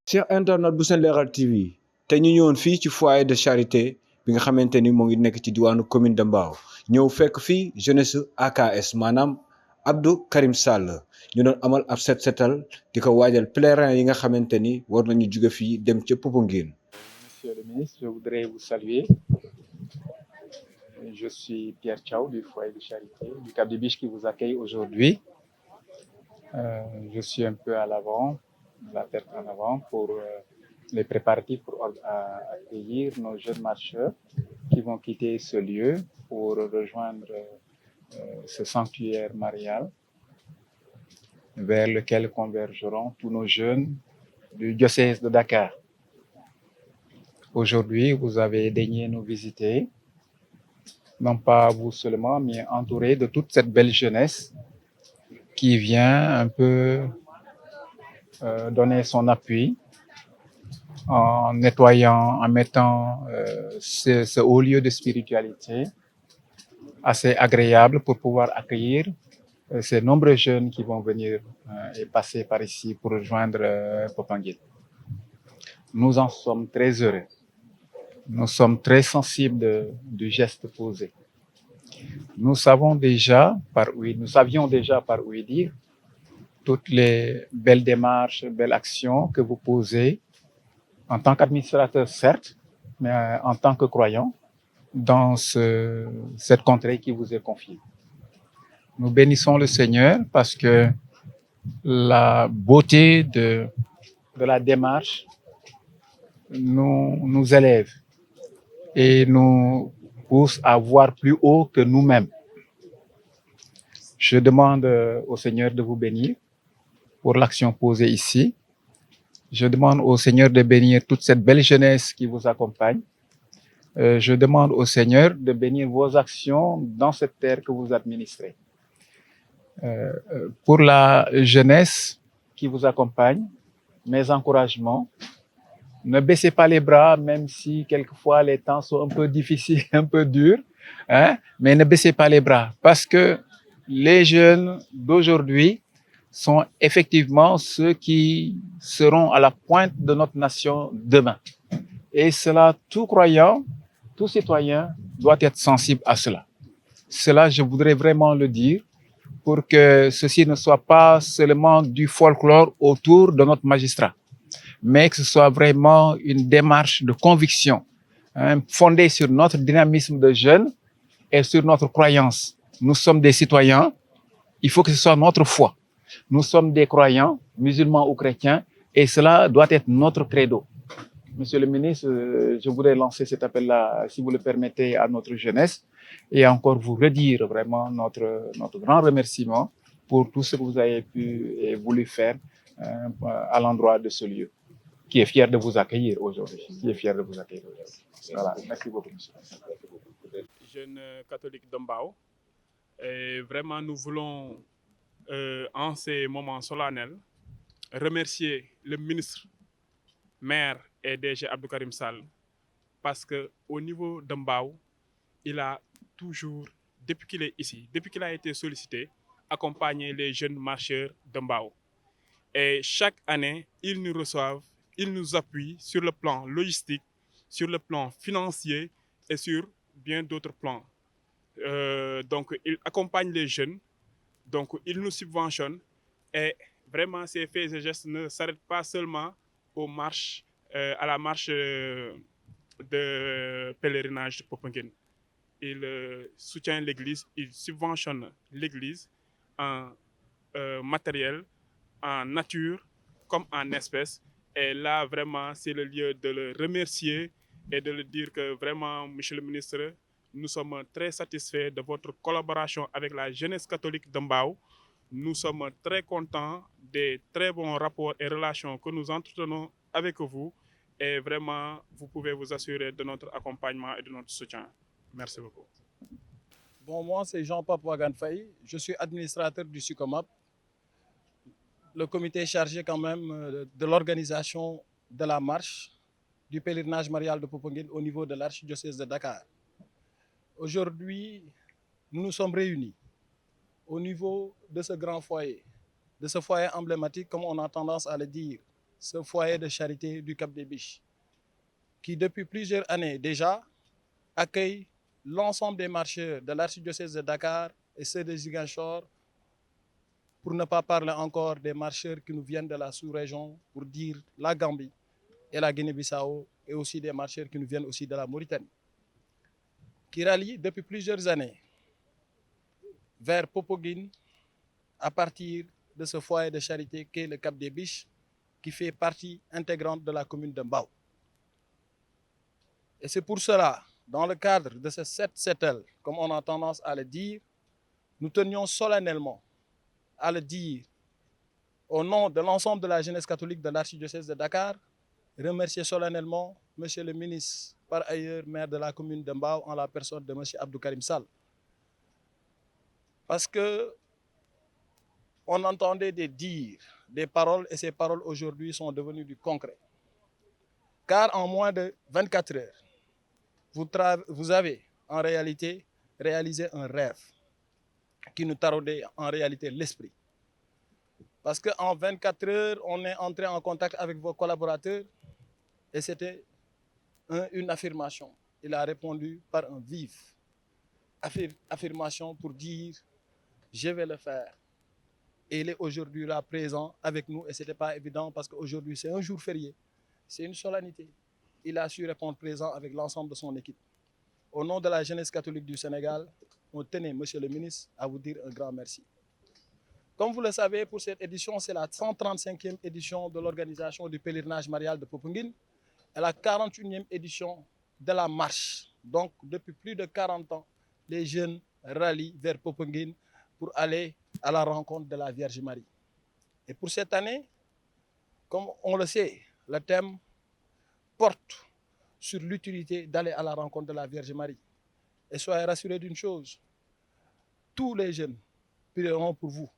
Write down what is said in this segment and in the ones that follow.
Cheikh internet bu Sen Leral TV te ñu ñëwoon fii ci foyer de charité bi nga xamante ni moo ngi nekk ci diwaanu commune de Mbao ñëw fekk fii jeunesse AKS maanaam Abdou Karim Sall ñu doon amal ab set setal di ko waajal pèlerin yi nga xamante ni war nañu jóge fii dem ca Popenguine. Monsieur le ministre, je voudrais vous saluer. Je suis Pierre Thiaw du foyer de charité du Cap des Biches qui vous accueille aujourd'hui. Je suis un peu à l'avant, la tête en avant pour les préparatifs pour accueillir nos jeunes marcheurs qui vont quitter ce lieu pour rejoindre ce sanctuaire marial vers lequel convergeront tous nos jeunes du diocèse de Dakar. Aujourd'hui, vous avez daigné nous visiter, non pas vous seulement, mais entouré de toute cette belle jeunesse qui vient un peu donner son appui en nettoyant, en mettant ce haut lieu de spiritualité assez agréable pour pouvoir accueillir ces nombreux jeunes qui vont venir et passer par ici pour rejoindre Popenguine. Nous en sommes très heureux. Nous sommes très sensibles du geste posé. Nous savions déjà par où y dire toutes les belles démarches, belles actions que vous posez en tant qu'administrateur, certes, mais en tant que croyant dans cette contrée qui vous est confiée. Nous bénissons le Seigneur parce que la beauté de la démarche nous élève et nous pousse à voir plus haut que nous-mêmes. Je demande au Seigneur de vous bénir pour l'action posée ici. Je demande au Seigneur de bénir toute cette belle jeunesse qui vous accompagne. Je demande au Seigneur de bénir vos actions dans cette terre que vous administrez. Pour la jeunesse qui vous accompagne, mes encouragements, ne baissez pas les bras, même si quelquefois les temps sont un peu difficiles, un peu durs, hein, mais ne baissez pas les bras parce que les jeunes d'aujourd'hui sont effectivement ceux qui seront à la pointe de notre nation demain. Et cela, tout croyant, tout citoyen doit être sensible à cela. Cela, je voudrais vraiment le dire pour que ceci ne soit pas seulement du folklore autour de notre magistrat, mais que ce soit vraiment une démarche de conviction, hein, fondée sur notre dynamisme de jeunes et sur notre croyance. Nous sommes des citoyens, il faut que ce soit notre foi. Nous sommes des croyants, musulmans ou chrétiens, et cela doit être notre credo. Monsieur le ministre, je voudrais lancer cet appel-là, si vous le permettez, à notre jeunesse et encore vous redire vraiment notre grand remerciement pour tout ce que vous avez pu et voulu faire à l'endroit de ce lieu, qui est fier de vous accueillir aujourd'hui. Voilà, merci beaucoup, monsieur. Jeune catholique de Mbao. Et vraiment, nous voulons, en ces moments solennels, remercier le ministre, maire et DG Abdou Karim Sall, parce qu'au niveau de Mbao, il a toujours, depuis qu'il est ici, depuis qu'il a été sollicité, accompagné les jeunes marcheurs de Mbao. Et chaque année, ils nous reçoivent, ils nous appuient sur le plan logistique, sur le plan financier et sur bien d'autres plans. Donc, il accompagne les jeunes, donc il nous subventionne et vraiment ces faits et gestes ne s'arrêtent pas seulement aux marches, à la marche de pèlerinage de Popenguine. Il soutient l'église, il subventionne l'église en matériel, en nature comme en espèces. Et là, vraiment, c'est le lieu de le remercier et de le dire que vraiment, monsieur le ministre, nous sommes très satisfaits de votre collaboration avec la jeunesse catholique de Mbao. Nous sommes très contents des très bons rapports et relations que nous entretenons avec vous. Et vraiment, vous pouvez vous assurer de notre accompagnement et de notre soutien. Merci beaucoup. Bon, moi, c'est Jean-Pape Wagan Faye. Je suis administrateur du SUCOMAP, le comité chargé quand même de l'organisation de la marche du pèlerinage marial de Popenguine au niveau de l'archidiocèse de Dakar. Aujourd'hui, nous nous sommes réunis au niveau de ce grand foyer, de ce foyer emblématique, comme on a tendance à le dire, ce foyer de charité du Cap des Biches, qui depuis plusieurs années déjà accueille l'ensemble des marcheurs de l'archidiocèse de Dakar et ceux de Ziguinchor, pour ne pas parler encore des marcheurs qui nous viennent de la sous-région, pour dire la Gambie et la Guinée-Bissau, et aussi des marcheurs qui nous viennent aussi de la Mauritanie, qui rallient depuis plusieurs années vers Popoguine à partir de ce foyer de charité qu'est le Cap des Biches, qui fait partie intégrante de la commune de Mbao. Et c'est pour cela, dans le cadre de ce set-settle, comme on a tendance à le dire, nous tenions solennellement à le dire au nom de l'ensemble de la jeunesse catholique de l'archidiocèse de Dakar, remercier solennellement M. le ministre, par ailleurs maire de la commune de Mbao, en la personne de M. Abdou Karim Sall. Parce que on entendait des dires, des paroles, et ces paroles aujourd'hui sont devenues du concret. Car en moins de 24 heures, vous avez en réalité réalisé un rêve qui nous taraudait en réalité l'esprit. Parce qu'en 24 heures, on est entré en contact avec vos collaborateurs et c'était une affirmation. Il a répondu par un vif affirmation pour dire « je vais le faire ». Et il est aujourd'hui là présent avec nous et ce n'était pas évident parce qu'aujourd'hui c'est un jour férié, c'est une solennité. Il a su répondre présent avec l'ensemble de son équipe. Au nom de la jeunesse catholique du Sénégal, on tenait, Monsieur le ministre, à vous dire un grand merci. Comme vous le savez, pour cette édition, c'est la 135e édition de l'organisation du pèlerinage marial de Popenguine et la 41e édition de la marche. Donc, depuis plus de 40 ans, les jeunes rallient vers Popenguine pour aller à la rencontre de la Vierge Marie. Et pour cette année, comme on le sait, le thème porte sur l'utilité d'aller à la rencontre de la Vierge Marie. Et soyez rassurés d'une chose, tous les jeunes prieront pour vous,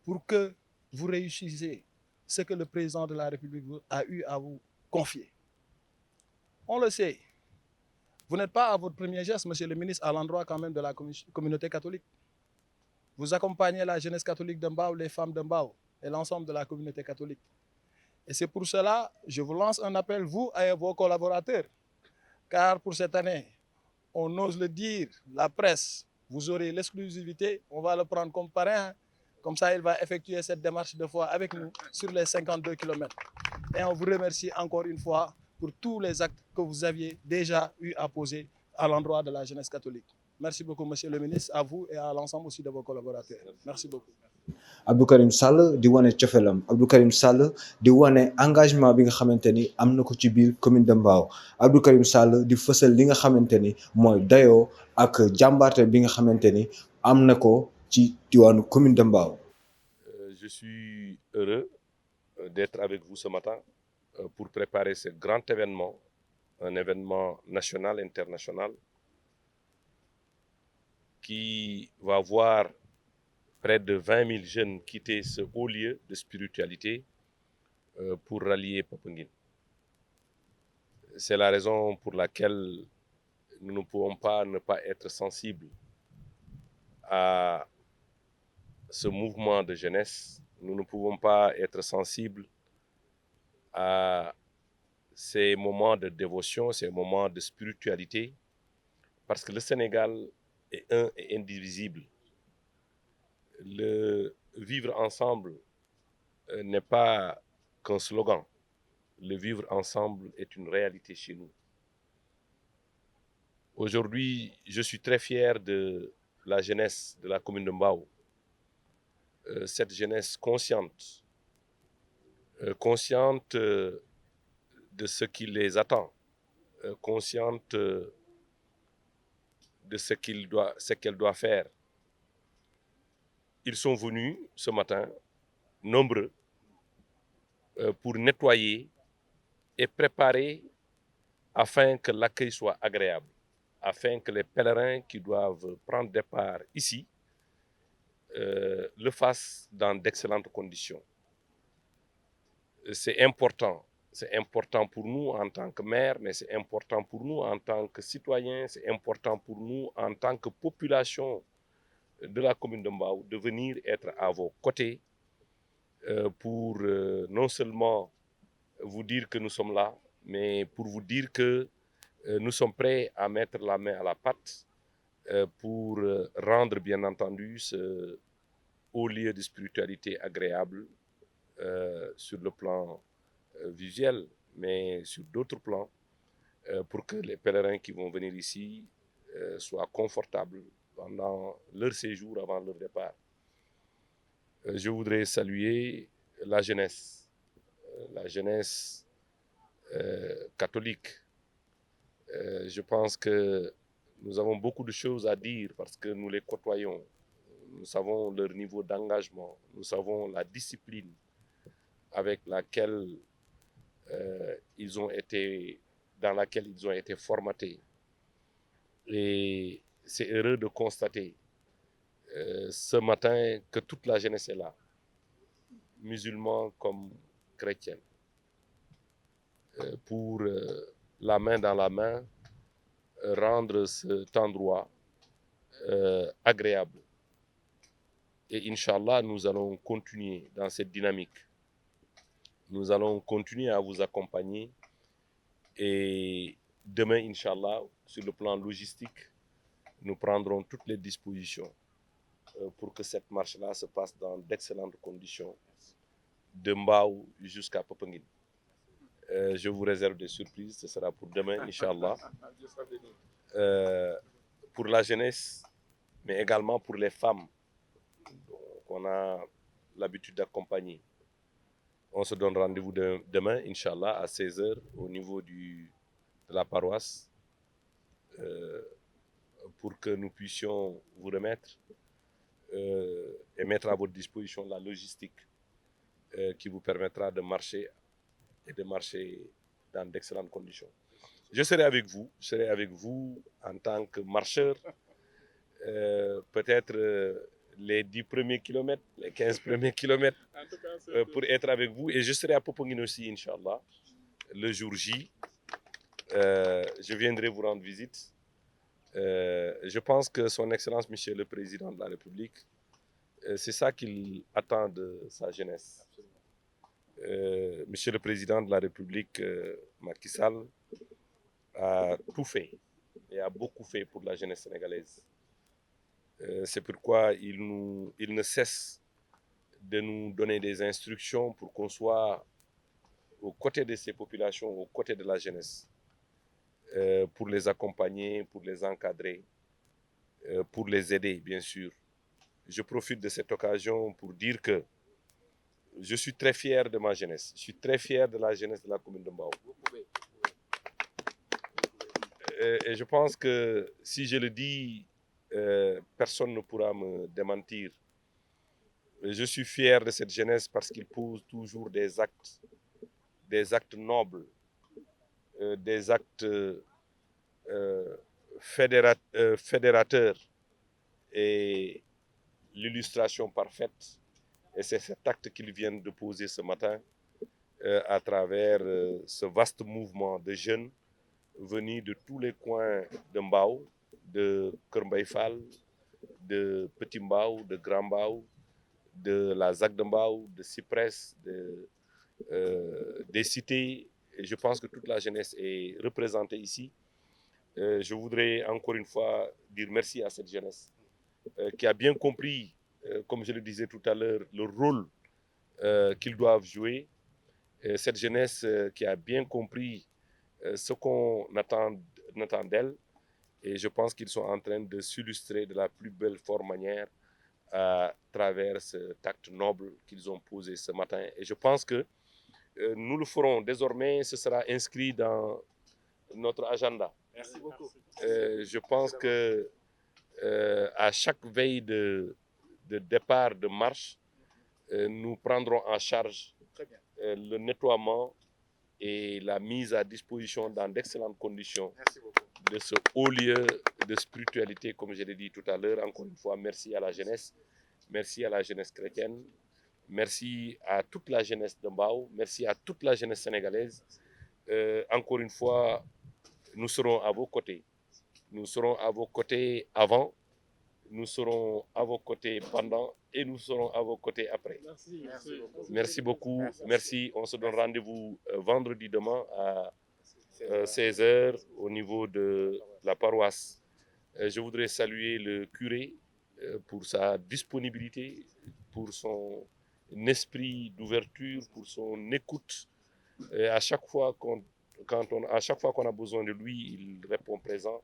pour que vous réussissiez ce que le président de la République a eu à vous confier. On le sait, vous n'êtes pas à votre premier geste, monsieur le ministre, à l'endroit quand même de la communauté catholique. Vous accompagnez la jeunesse catholique de Mbao, les femmes de Mbao et l'ensemble de la communauté catholique. Et c'est pour cela que je vous lance un appel, vous et vos collaborateurs, car pour cette année, on ose le dire, la presse, vous aurez l'exclusivité, on va le prendre comme parrain, comme ça il va effectuer cette démarche de foi avec nous sur les 52 km. Et on vous remercie encore une fois pour tous les actes que vous aviez déjà eu à poser à l'endroit de la jeunesse catholique. Merci beaucoup, monsieur le ministre, à vous et à l'ensemble aussi de vos collaborateurs. Merci beaucoup. Abdou Karim Sall di wane cofeelam Abdou Karim Sall di wane engagement bi nga xamante ni am na ko ci biir commune de Mbao Abdou Karim Sall di fësal li nga xamante ni mooy dayoo ak jàmbaarte bi nga xamante ni am na ko ci diwaanu commune de Mbao. Je suis heureux d'être avec vous ce matin pour préparer ce grand événement, un événement national, international, qui va voir près de 20 000 jeunes quitter ce haut lieu de spiritualité pour rallier Popenguine. C'est la raison pour laquelle nous ne pouvons pas ne pas être sensibles à ce mouvement de jeunesse. Nous ne pouvons pas être sensibles à ces moments de dévotion, ces moments de spiritualité, parce que le Sénégal est un et indivisible. Le vivre ensemble n'est pas qu'un slogan. Le vivre ensemble est une réalité chez nous. Aujourd'hui, je suis très fier de la jeunesse de la commune de Mbao. Cette jeunesse consciente, consciente de ce qui les attend, consciente de ce qu'elle doit faire. Ils sont venus ce matin, nombreux, pour nettoyer et préparer afin que l'accueil soit agréable, afin que les pèlerins qui doivent prendre départ ici le fassent dans d'excellentes conditions. C'est important pour nous en tant que maire, mais c'est important pour nous en tant que citoyens, c'est important pour nous en tant que population de la commune de Mbao de venir être à vos côtés pour non seulement vous dire que nous sommes là, mais pour vous dire que nous sommes prêts à mettre la main à la pâte pour rendre, bien entendu, ce haut lieu de spiritualité agréable sur le plan visuel, mais sur d'autres plans, pour que les pèlerins qui vont venir ici soient confortables pendant leur séjour avant leur départ. Je voudrais saluer la jeunesse catholique. Je pense que nous avons beaucoup de choses à dire parce que nous les côtoyons. Nous savons leur niveau d'engagement, nous savons la discipline avec laquelle dans laquelle ils ont été formatés. Et c'est heureux de constater ce matin que toute la jeunesse est là, musulmans comme chrétiens, pour la main dans la main rendre cet endroit agréable. Et Inch'Allah, nous allons continuer dans cette dynamique. Nous allons continuer à vous accompagner. Et demain, Inch'Allah, sur le plan logistique, nous prendrons toutes les dispositions pour que cette marche-là se passe dans d'excellentes conditions, de Mbao jusqu'à Popenguine. Je vous réserve des surprises, ce sera pour demain, Inch'Allah. Pour la jeunesse, mais également pour les femmes qu'on a l'habitude d'accompagner. On se donne rendez-vous demain, Inch'Allah, à 16h au niveau de la paroisse pour que nous puissions vous remettre et mettre à votre disposition la logistique qui vous permettra de marcher et de marcher dans d'excellentes conditions. Je serai avec vous en tant que marcheur, peut-être les 10 premiers kilomètres, les 15 premiers kilomètres, pour être avec vous. Et je serai à Popenguine aussi, Inch'Allah, le jour J. Je viendrai vous rendre visite. Je pense que son Excellence, Monsieur le Président de la République, c'est ça qu'il attend de sa jeunesse. Monsieur le Président de la République, Macky Sall, a tout fait et a beaucoup fait pour la jeunesse sénégalaise. C'est pourquoi il ne cesse de nous donner des instructions pour qu'on soit aux côtés de ces populations, aux côtés de la jeunesse, pour les accompagner, pour les encadrer, pour les aider, bien sûr. Je profite de cette occasion pour dire que je suis très fier de ma jeunesse. Je suis très fier de la jeunesse de la commune de Mbao. Et je pense que si je le dis, personne ne pourra me démentir. Je suis fier de cette jeunesse parce qu'ils posent toujours des actes nobles, des actes fédérateurs. Et l'illustration parfaite, et c'est cet acte qu'ils viennent de poser ce matin à travers ce vaste mouvement de jeunes venus de tous les coins de Mbao, de Kermbaïfal, de Petit Mbao, de Grand Mbao, de la ZAC de Mbao, de Cyprès, des cités. Et je pense que toute la jeunesse est représentée ici. Je voudrais encore une fois dire merci à cette jeunesse qui a bien compris, comme je le disais tout à l'heure, le rôle qu'ils doivent jouer. Cette jeunesse qui a bien compris ce qu'on attend d'elle. Et je pense qu'ils sont en train de s'illustrer de la plus belle manière à travers cet acte noble qu'ils ont posé ce matin. Et je pense que nous le ferons désormais, ce sera inscrit dans notre agenda. Merci beaucoup. Je pense que à chaque veille de départ de marche, nous prendrons en charge le nettoiement et la mise à disposition dans d'excellentes conditions de ce haut lieu de spiritualité, comme je l'ai dit tout à l'heure. Encore une fois, merci à la jeunesse chrétienne, merci à toute la jeunesse de Mbao, merci à toute la jeunesse sénégalaise. Encore une fois, nous serons à vos côtés. Nous serons à vos côtés avant, nous serons à vos côtés pendant et nous serons à vos côtés après. Merci beaucoup. Merci. On se donne rendez-vous vendredi demain à 16h au niveau de la paroisse. Je voudrais saluer le curé pour sa disponibilité, pour son esprit d'ouverture, pour son écoute. Et à chaque fois qu'on a besoin de lui, il répond présent.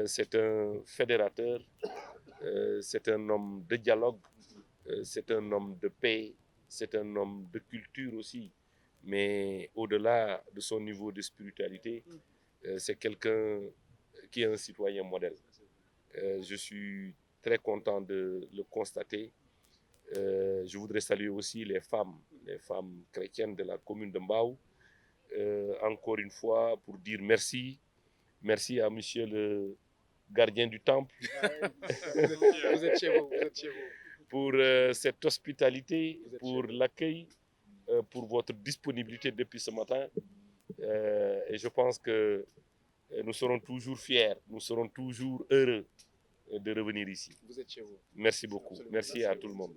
C'est un fédérateur, c'est un homme de dialogue, c'est un homme de paix, c'est un homme de culture aussi. Mais au-delà de son niveau de spiritualité, c'est quelqu'un qui est un citoyen modèle. Je suis très content de le constater. Je voudrais saluer aussi les femmes chrétiennes de la commune de Mbao. Encore une fois, pour dire merci. Merci à monsieur le gardien du temple. Vous êtes chez vous. Pour cette hospitalité, pour l'accueil, pour votre disponibilité depuis ce matin. Et je pense que nous serons toujours fiers, nous serons toujours heureux de revenir ici. Vous êtes chez vous. Merci beaucoup. Merci à tout le monde.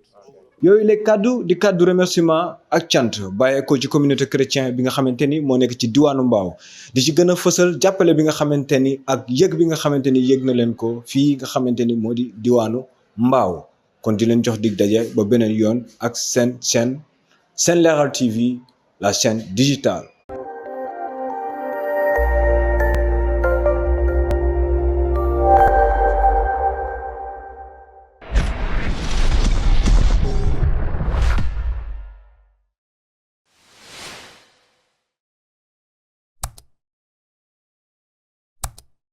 yooyu les kaddu di kaddu remerciement ak cant bàyyeekoo ci communauté chrétien bi nga xamante ni moo nekk ci diwaanu Mbao di ci gën a fësal jàppale bi nga xamante ni ak yëg bi nga xamante ni yëg na leen ko fii nga xamante ni moo di diwaanu Mbao kon di leen jox dig daje ba beneen yoon ak seen chaîne Sen Leral TV, la chaîne digitale.